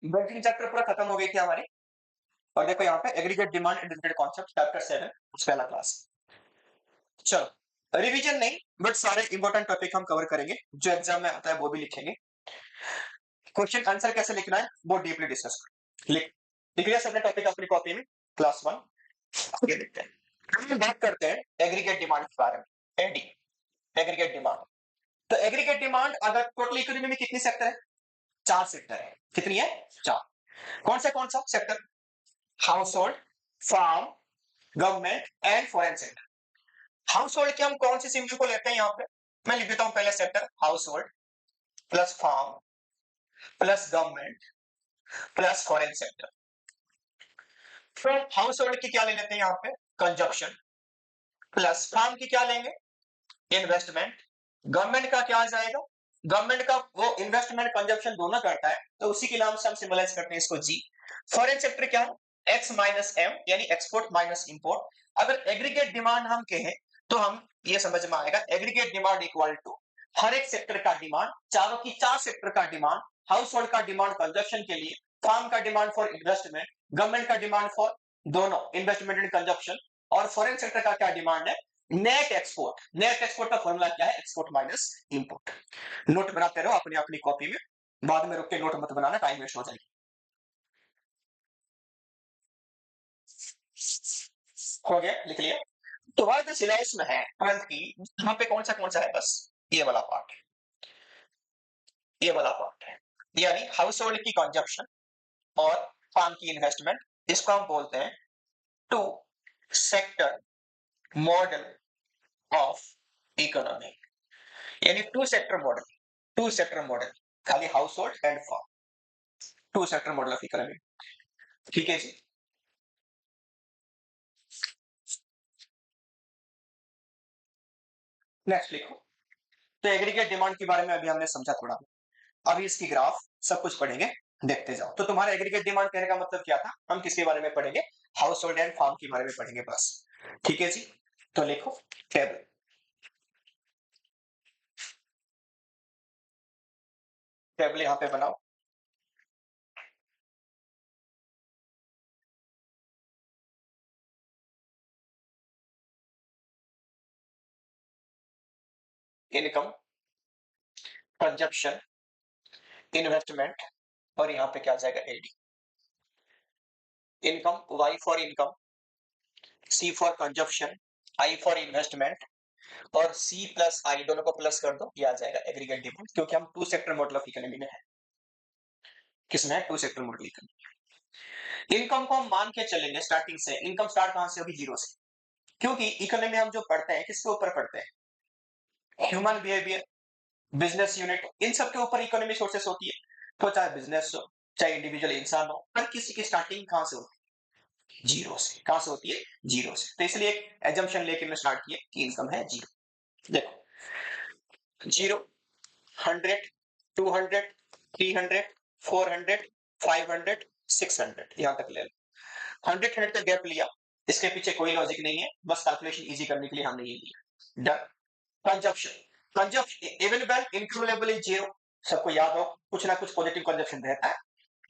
Banking chapter पूरा खत्म हो गई थी हमारी। और देखो यहाँ पे aggregate demand and related concept chapter 7 पहला क्लास। चलो रिवीजन नहीं बट सारे इंपॉर्टेंट टॉपिक हम कवर करेंगे, जो एग्जाम में आता है वो भी लिखेंगे। क्वेश्चन आंसर कैसे लिखना है वो डीपली डिस्कस करेंगे। लिख लिया सबने टॉपिक अपनी कॉपी में? क्लास 1 आगे देखते हैं। हम बात करते हैं एग्रीगेट डिमांड के बारे में। AD aggregate demand. तो एग्रीगेट डिमांड अगर टोटल इकोनॉमी में कितनी सेक्टर है? 4 सेक्टर है। कितनी है? 4। कौन सा sector? Household, firm, government and foreign sector. Household के हम कौन सी सिंबल को लेते हैं यहाँ पे? मैं लिख देता हूं पहले sector household plus firm plus government plus foreign sector. फिर हाउस होल्ड की क्या ले लेते हैं यहाँ पे? कंजप्शन प्लस फार्म की क्या लेंगे? इन्वेस्टमेंट। गवर्नमेंट का क्या आ जाएगा? गवर्नमेंट का वो इन्वेस्टमेंट कंजप्शन दोनों करता है तो उसी के नाम से हम सिंबलाइज करते हैं इसको जी। फॉरेन सेक्टर क्या है? एक्स माइनस एम यानी एक्सपोर्ट माइनस इंपोर्ट। अगर एग्रीगेट डिमांड हम कहें तो हम ये समझ में आएगा एग्रीगेट डिमांड इक्वल टू हर एक सेक्टर का डिमांड, चारों की 4 सेक्टर का डिमांड, हाउस होल्ड का डिमांड कंजप्शन के लिए, फार्म का डिमांड फॉर इन्वेस्टमेंट, गवर्नमेंट का डिमांड फॉर दोनों इन्वेस्टमेंट एंड कंजप्शन, और फॉरेन सेक्टर का क्या डिमांड है? Net export. नेट एक्सपोर्ट का फॉर्मूला क्या है? Export minus import. नोट बनाते रहो अपनी अपनी कॉपी में, बाद में रुक के नोट मत बनाना, टाइम वेस्ट हो जाएगी। हो गया? लिख लिया? तो आज जो सिलेबस में है 12th की, यहाँ पे कौन सा है? बस ये वाला पार्ट है, ये वाला पार्ट है, यानी हाउस होल्ड की कंजप्शन और फार्म की इन्वेस्टमेंट। इसको हम बोलते हैं two sector model of economy, यानी two sector model. Two sector model खाली household and firm, two sector model of economy. ठीक है जी। नेक्स्ट लिखो। तो एग्रीगेट डिमांड के बारे में अभी हमने समझा थोड़ा, अभी इसकी ग्राफ सब कुछ पढ़ेंगे, देखते जाओ। तो तुम्हारा एग्रीगेट डिमांड कहने का मतलब क्या था? हम किसके बारे में पढ़ेंगे? हाउस होल्ड एंड फार्म के बारे में पढ़ेंगे बस। ठीक है जी। तो लिखो टेबल, टेबल यहां पे बनाओ। इनकम, कंजप्शन, इन्वेस्टमेंट, और यहां पे क्या आ जाएगा? AD. Income, Y for income, C for consumption, I for investment, और सी प्लस आई दोनों को प्लस कर दो, ये आ जाएगा एग्रीगेट डिमांड, क्योंकि हम two sector model of economy में है। किसमें है? Two sector model economy. Income को हम मान के चलेंगे स्टार्टिंग से, इनकम स्टार्ट कहां से होगी? जीरो से, क्योंकि इकोनॉमी हम जो पढ़ते हैं किसके ऊपर पढ़ते हैं? ह्यूमन बिहेवियर, बिजनेस यूनिट, इन सब के ऊपर इकोनॉमी सोर्सेस होती है। तो चाहे बिजनेस हो, चाहे इंडिविजुअल इंसान हो, हर किसी की स्टार्टिंग कहां से होती है? जीरो से। कहां से होती है? जीरो से। तो इसलिए एक एजम्पशन लेके मैं स्टार्ट किया कि इनकम है जीरो। देखो, जीरो, 100, 200, 300, 400, 500, 600, यहां तक ले लो। 100 तक गैप लिया, इसके पीछे कोई लॉजिक नहीं है, बस कैलकुलेशन इजी करने के लिए हमने ये लिया। Done. Consumption, consumption even when includable is zero. सबको याद हो कुछ ना कुछ पॉजिटिव कंजप्शन रहता है।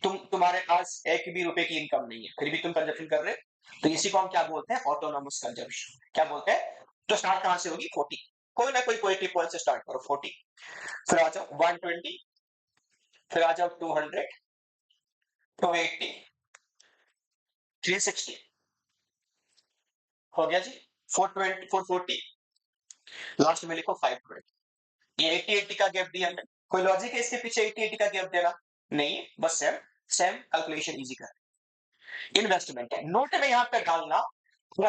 तुम्हारे पास एक भी रुपए की इनकम नहीं है फिर भी तुम कंजप्शन कर रहे हो, तो इसी को हम क्या बोलते हैं? Autonomous consumption. क्या बोलते हैं? तो स्टार्ट कहां से होगी? 40। कोई ना कोई पॉजिटिव पॉइंट से स्टार्ट करो। 40, फिर आ जाओ 120, फिर आ जाओ 200, 280, 360, हो गया जी। 420, 440, लास्ट में लिखो 520। ये 80 80 का गैप दिया हमने, कोई लॉजिक है इसके पीछे 80 80 का गैप देना? नहीं है, बस सेम सेम कैलकुलेशन इजी कर। इन्वेस्टमेंट है, नोट में यहां पर डालना।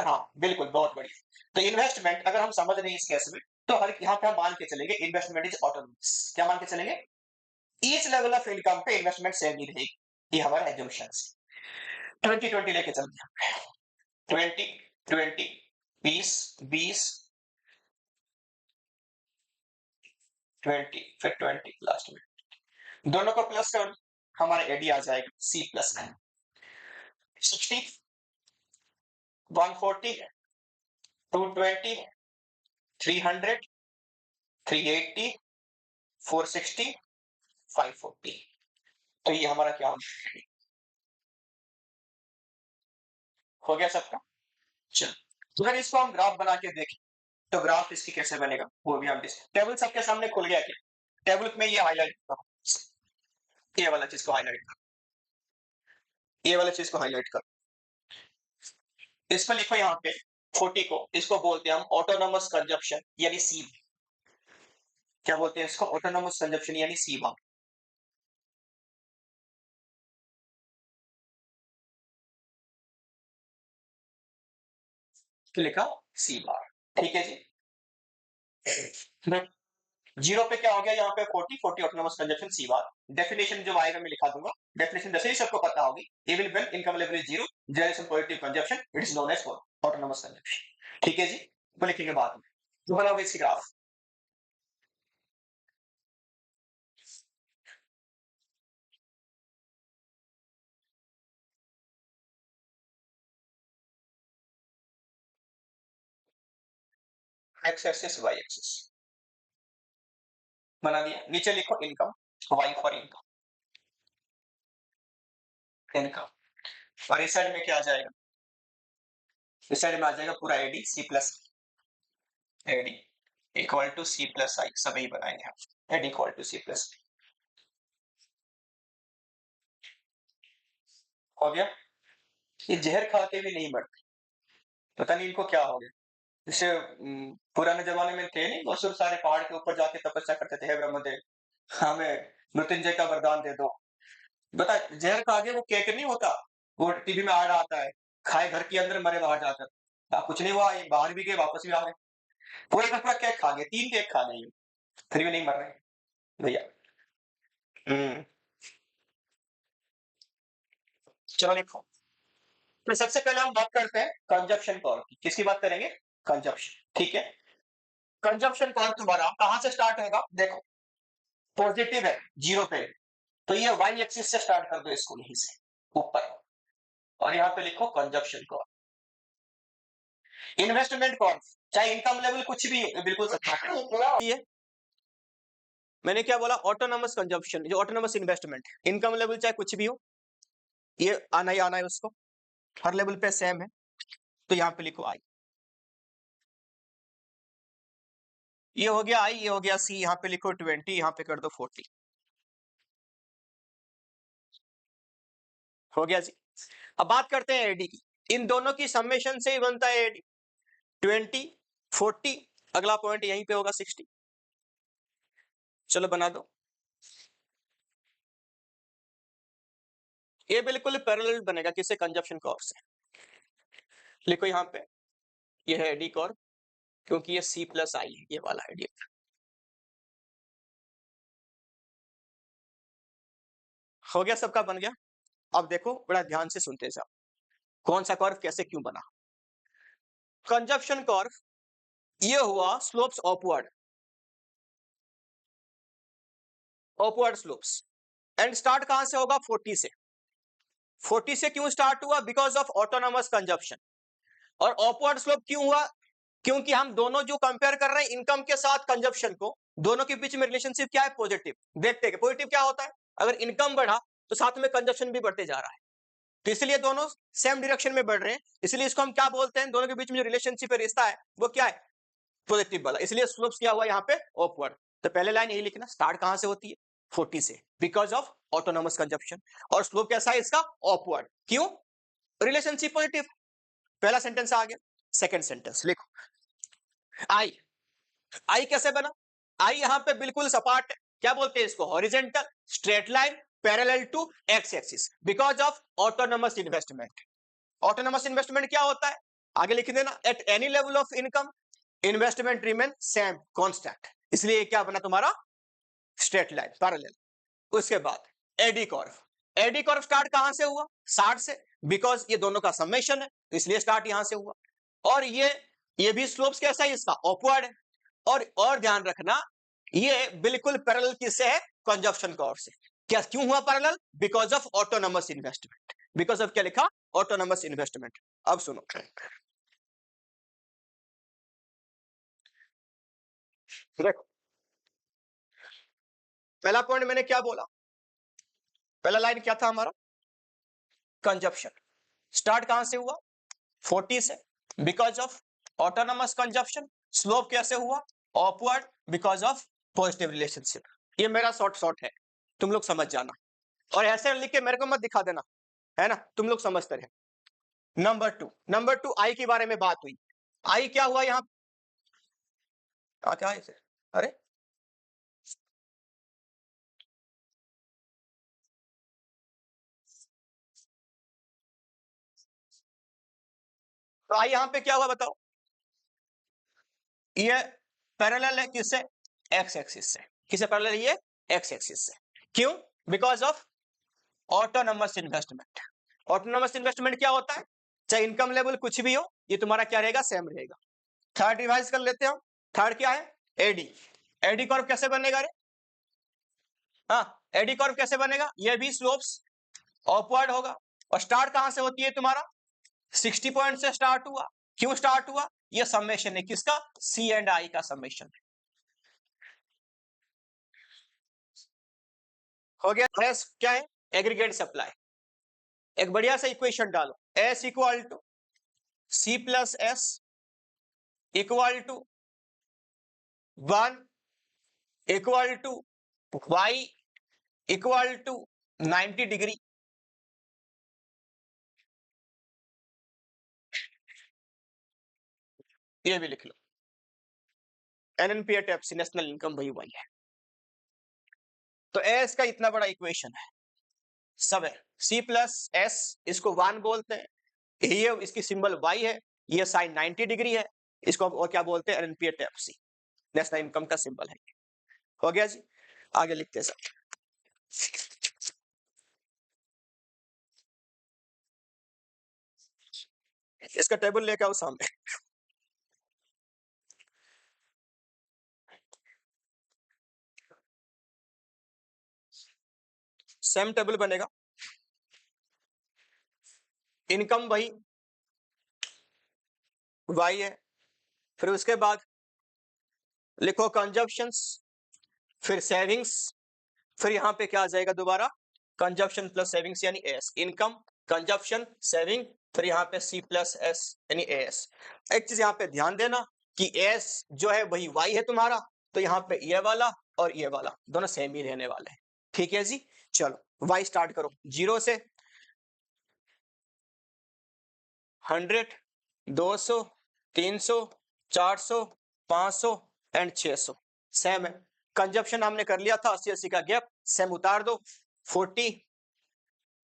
हाँ बिल्कुल, बहुत बढ़िया। तो इन्वेस्टमेंट अगर हम समझ रहे हैं इस केस में, तो हर यहां पे हम मान के चलेंगे इन्वेस्टमेंट इज ऑटोनोमस। क्या मान के चलेंगे? ईच लेवल ऑफ इनकम पे इन्वेस्टमेंट सेम ही रहेगी, ये हमारा एजम्पशन है। 20 20 लेके चलते हैं। 20 20, 20 20, 20, फिर 20 लास्ट में, दोनों को प्लस कर, हमारा एडी आ जाएगा सी प्लस 60, 140, 220, 300, 380, 460, 540। तो ये हमारा क्या हो गया सबका। चल, तो अगर इसको हम ग्राफ बना के देखें तो ग्राफ इसकी कैसे बनेगा वो भी हम टेबल सबके सामने खुल गया क्या? टेबल में ये हाईलाइट करो, ये वाला चीज को हाईलाइट करो, ये वाला चीज को हाईलाइट करो। इस पर लिखो यहाँ पे 40 को, इसको बोलते हैं हम ऑटोनोमस कंजप्शन यानी सी। क्या बोलते हैं इसको? ऑटोनोमस कंजप्शन यानी सी बार। तो लिखा सी बार, ठीक है जी। जीरो पे क्या हो गया यहाँ पे 40, 40 ऑटोनोमस कंजप्शन सी बार। डेफिनेशन जो आएगा मैं लिखा दूंगा, डेफिनेशन जैसे ही सबको पता होगी, even when income level is zero, there is some positive consumption, it is known as autonomous consumption. ठीक है जी, वो लिखेंगे बाद में। तो बनाओगे इसकी graph. X axis Y axis बना दिया। नीचे लिखो income, Y for income, income. और इस साइड में क्या आ जाएगा? इस साइड में आ जाएगा पूरा AD C plus AD equal to C plus I, सब यही बनाएंगे हम, AD equal to C plus. हो गया। ये जहर खा के भी नहीं मरते, पता नहीं इनको क्या हो गया। जैसे पुराने जमाने में थे नहीं बहुत सारे पहाड़ के ऊपर जाके तपस्या करते थे, हे ब्रह्मदेव हमें मृत्युंजय का वरदान दे दो। बता, जहर खा के वो केक नहीं होता, वो टीवी में आ रहा आता है, खाए घर के अंदर मरे बाहर जाकर। कुछ नहीं हुआ, ये बाहर भी गए वापस भी आ गए, पूरा का पूरा केक खा गए, 3 केक खा गए, फिर भी नहीं मर रहे भैया। हम्म चलो लिखो। तो सबसे पहले हम बात करते हैं कंजप्शन कर्व की। किसकी बात करेंगे? कंजप्शन, ठीक है। कंजप्शन कर्व तुम्हारा कहां से स्टार्ट होगा? देखो, पॉजिटिव है जीरो पे, तो ये वाई एक्सिस से स्टार्ट कर दो इसको, यहीं से ऊपर, और यहाँ पे लिखो कंजप्शन कर्व। इन्वेस्टमेंट कर्व, चाहे इनकम लेवल कुछ भी हो, बिल्कुल सही है। मैंने क्या बोला? ऑटोनोमस कंजप्शन, जो ऑटोनोमस इन्वेस्टमेंट, इनकम लेवल चाहे कुछ भी हो, ये आना ही आना है उसको, हर लेवल पे सेम है। तो यहाँ पे लिखो आई, ये हो गया आई, ये हो गया सी, यहाँ पे लिखो 20, यहाँ पे कर दो 40। हो गया जी। अब बात करते हैं एडी की। इन दोनों की समेशन से ही बनता है एडी, 20, 40, अगला पॉइंट यहीं पे होगा 60। चलो बना दो। ये बिल्कुल पैरेलल बनेगा किससे? कंजप्शन कर्व से। लिखो यहाँ पे, ये है एडी कर्व, क्योंकि ये सी प्लस आई है, ये वाला एडी। हो गया, सबका बन गया। अब देखो बड़ा ध्यान से सुनते जाओ, कौन सा कर्व कैसे क्यों बना। कंजप्शन कर्व ये हुआ slopes upward, upward slopes, and start कहां से होगा? 40 से। 40 से क्यों स्टार्ट हुआ? Because of autonomous consumption. और अपवर्ड स्लोप क्यों हुआ? क्योंकि हम दोनों जो कंपेयर कर रहे हैं इनकम के साथ कंजप्शन को, दोनों के बीच में रिलेशनशिप क्या है? पॉजिटिव। देखते हैं पॉजिटिव क्या होता है। अगर इनकम बढ़ा तो साथ में कंजप्शन भी बढ़ते जा रहा है, तो इसलिए दोनों सेम डायरेक्शन में बढ़ रहे हैं, इसलिए इसको हम क्या बोलते हैं? दोनों के बीच में जो रिलेशनशिप है, रिश्ता है, वो क्या है? पॉजिटिव वाला। इसलिए स्लोप्स क्या हुआ यहाँ पे? अपवर्ड। तो पहले लाइन यही लिखना, स्टार्ट कहां से होती है? 40 से, बिकॉज ऑफ ऑटोनोमस कंजप्शन। और स्लोप कैसा है इसका? अपवर्ड। क्यों? Relationship positive. पहला सेंटेंस आ गया। सेकंड सेंटेंस लिखो, आई, आई कैसे बना? आई यहां पे बिल्कुल सपाट है, क्या बोलते हैं इसको? Horizontal straight line parallel to X axis, because of autonomous investment. Autonomous investment क्या होता है? आगे लिख देना, at any level of income investment remain same constant, इसलिए ये क्या बना तुम्हारा? Straight line parallel. उसके बाद AD curve, AD curve start कहां से हुआ? 60 से, बिकॉज ये दोनों का समेशन है, तो इसलिए स्टार्ट यहां से हुआ। और ये भी स्लोप्स कैसा है इसका? अपवर्ड है। और ध्यान रखना, ये बिल्कुल पैरेलल किससे है? कंजप्शन कर्व से। क्या क्यों हुआ parallel? Because of autonomous investment. Because of क्या लिखा? Autonomous investment. अब सुनो, देखो, पहला पॉइंट मैंने क्या बोला? पहला लाइन क्या था हमारा, कंजप्शन। स्टार्ट कहां से हुआ, 40 से, because of autonomous consumption. Slope कैसे हुआ, upward, because of positive relationship. ये मेरा शॉर्ट है, तुम लोग समझ जाना, और ऐसे लिख के मेरे को मत दिखा देना, है ना, तुम लोग समझते रहे। नंबर टू आई के बारे में बात हुई। आई क्या हुआ यहाँ, क्या है इसे? अरे तो आई यहाँ पे क्या हुआ बताओ, ये पैरेलल है किससे, एक्स एक्सिस से। किसे पैरेलल, ये एक्स एक्सिस से। क्यों, because of autonomous investment. Autonomous investment क्या होता है, चाहे इनकम लेवल कुछ भी हो, ये तुम्हारा क्या रहेगा, सेम रहेगा। थर्ड रिवाइज कर लेते हैं। थर्ड क्या है, एडी। एडी कर्व कैसे बनेगा रे, हाँ, एडी कर्व कैसे बनेगा, ये भी स्लोप्स अपवर्ड होगा। और स्टार्ट कहां से होती है तुम्हारा, 60 पॉइंट से स्टार्ट हुआ। क्यों स्टार्ट हुआ, ये समेशन है किसका, सी एंड आई का समेशन है। हो गया। एस क्या है, एग्रीगेट सप्लाई। एक बढ़िया सा इक्वेशन डालो, S equal to C plus S equal to 1 equal to Y equal to 90 degree. ये भी लिख लो, एनएनपीए टैप्सी नेशनल इनकम वही वाई है। तो एस का इतना बड़ा इक्वेशन है, सब है। सी प्लस एस, इसको 1 बोलते हैं, ये इसकी सिंबल वाई है, ये साइन 90 डिग्री है, इसको और क्या बोलते हैं, एनएनपीए टैप्सी नेशनल इनकम का सिंबल है। हो गया जी, आगे लिखते हैं सब। इसका टेबल लेकर आओ सामने। सेम टेबल बनेगा, इनकम वही वाई है, फिर उसके बाद लिखो कंजप्शंस, फिर सेविंग्स, फिर यहां पे क्या आ जाएगा दोबारा, कंजप्शन प्लस सेविंग्स यानी एस, इनकम कंजप्शन सेविंग, फिर यहाँ पे सी प्लस एस यानी एस। एक चीज यहाँ पे ध्यान देना कि एस जो है वही वाई है तुम्हारा, तो यहाँ पे ये वाला और ये वाला दोनों सेम ही रहने वाले हैं। ठीक है जी, चलो वाई स्टार्ट करो 0 से, 100, 200, 300, 400, 500 एंड 600 सेम है। कंजप्शन हमने कर लिया था, 80-80 का गैप सेम उतार दो, 40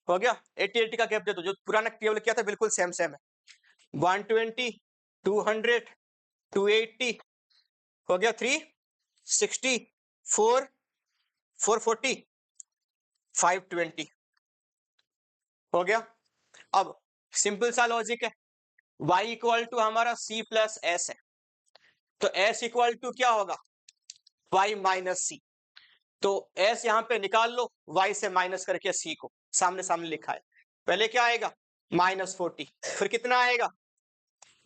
हो गया, 80-80 का गैप दे दो, जो पुराना टेबल किया था बिल्कुल सेम सेम है। 120, 200, 280 हो गया, 360, 4, 440, 520 हो गया। अब सिंपल सा लॉजिक है, y इक्वल टू हमारा c प्लस एस है, तो s इक्वल टू क्या होगा, y माइनस सी। तो s यहां पे निकाल लो, y से माइनस करके c को सामने सामने लिखा है। पहले क्या आएगा, -40, फिर कितना आएगा,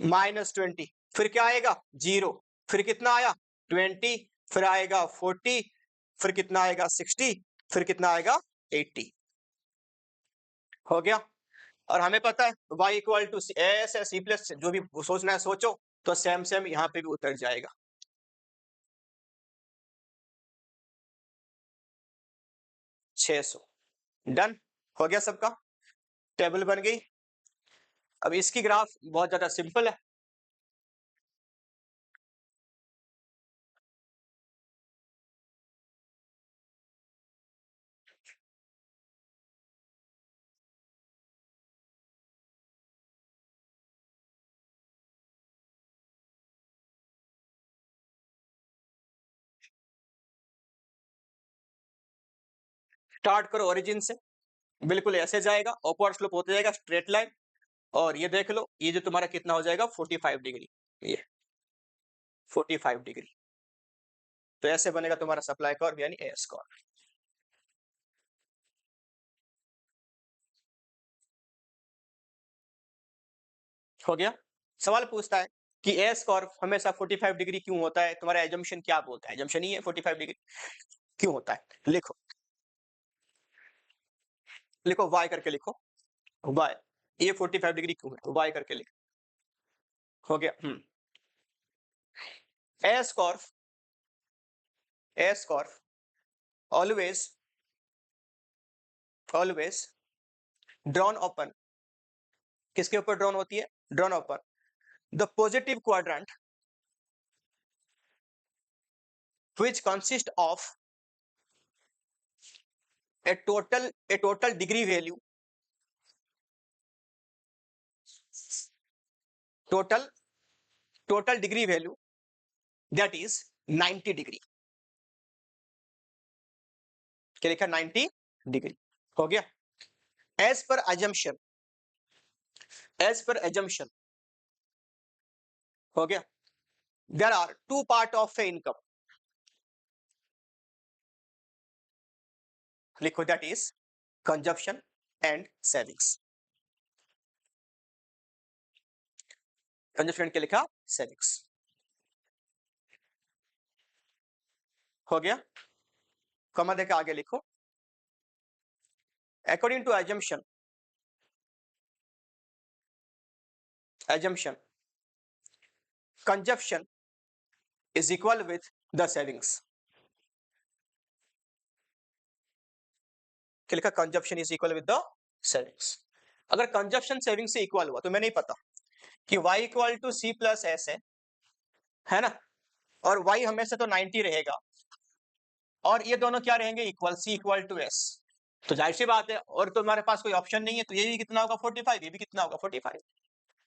-20, फिर क्या आएगा 0, फिर कितना आया 20, फिर आएगा 40, फिर कितना आएगा 60, फिर कितना आएगा 80। हो गया। और हमें पता है y equal to S C plus, जो भी सोचना है सोचो, तो सेम सेम यहां पे भी उतर जाएगा। $600 डन हो गया सबका, टेबल बन गई। अब इसकी ग्राफ बहुत ज्यादा सिंपल है, स्टार्ट करो ओरिजिन से, बिल्कुल ऐसे जाएगा, अपवर्ड स्लोप होते जाएगा स्ट्रेट लाइन। और ये देख लो, ये जो तुम्हारा कितना हो जाएगा 45 डिग्री, ये 45 डिग्री। तो ऐसे बनेगा तुम्हारा सप्लाई कर्व यानी एस कर्व। हो गया। सवाल पूछता है कि एस कर्व हमेशा 45 डिग्री क्यों होता है, तुम्हारा एजम्पशन क्या बोलता है, एजम्पशन ही है 45 डिग्री क्यों होता है, लिखो। लिखो y करके लिखो, y ये 45 डिग्री क्यों है, y करके लिखो। हो गया। एस कॉर्फ ऑलवेज ड्रॉन ओपन, किसके ऊपर ड्रॉन होती है, drawn open the positive quadrant which consist of a total degree value, total degree value that is 90 degree. क्या लिखा, 90 डिग्री। हो गया। एज पर एजम्पशन हो गया, there are two part of a income, लिखो that is consumption and savings. Consumption के लिखा savings. हो गया। कमा देकर आगे लिखो, according to assumption consumption is equal with the savings। क्या लिखा, consumption is equal with the savings. अगर कंजप्शन सेविंग से इक्वल हुआ तो मैं नहीं पता कि y equal to C plus S है ना, और y हमेशा तो 90 रहेगा और ये दोनों क्या रहेंगे, equal, C equal to S. तो जाहिर सी बात है, और तो हमारे पास कोई ऑप्शन नहीं है, तो ये भी कितना होगा 45, ये भी कितना होगा 45,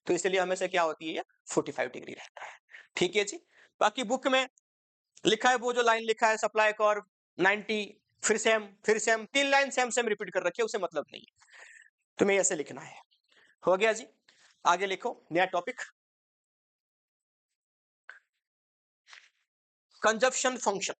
तो इसलिए हमेशा क्या होती है, 45 डिग्री रहता है। ठीक है जी। बाकी बुक में लिखा है, वो जो लाइन लिखा है सप्लाई कर्व 90 फिर सेम 3 लाइन सेम रिपीट कर रखी है, उसे मतलब नहीं है, तुम्हें ऐसे लिखना है। हो गया जी। आगे लिखो नया टॉपिक, कंजप्शन फंक्शन।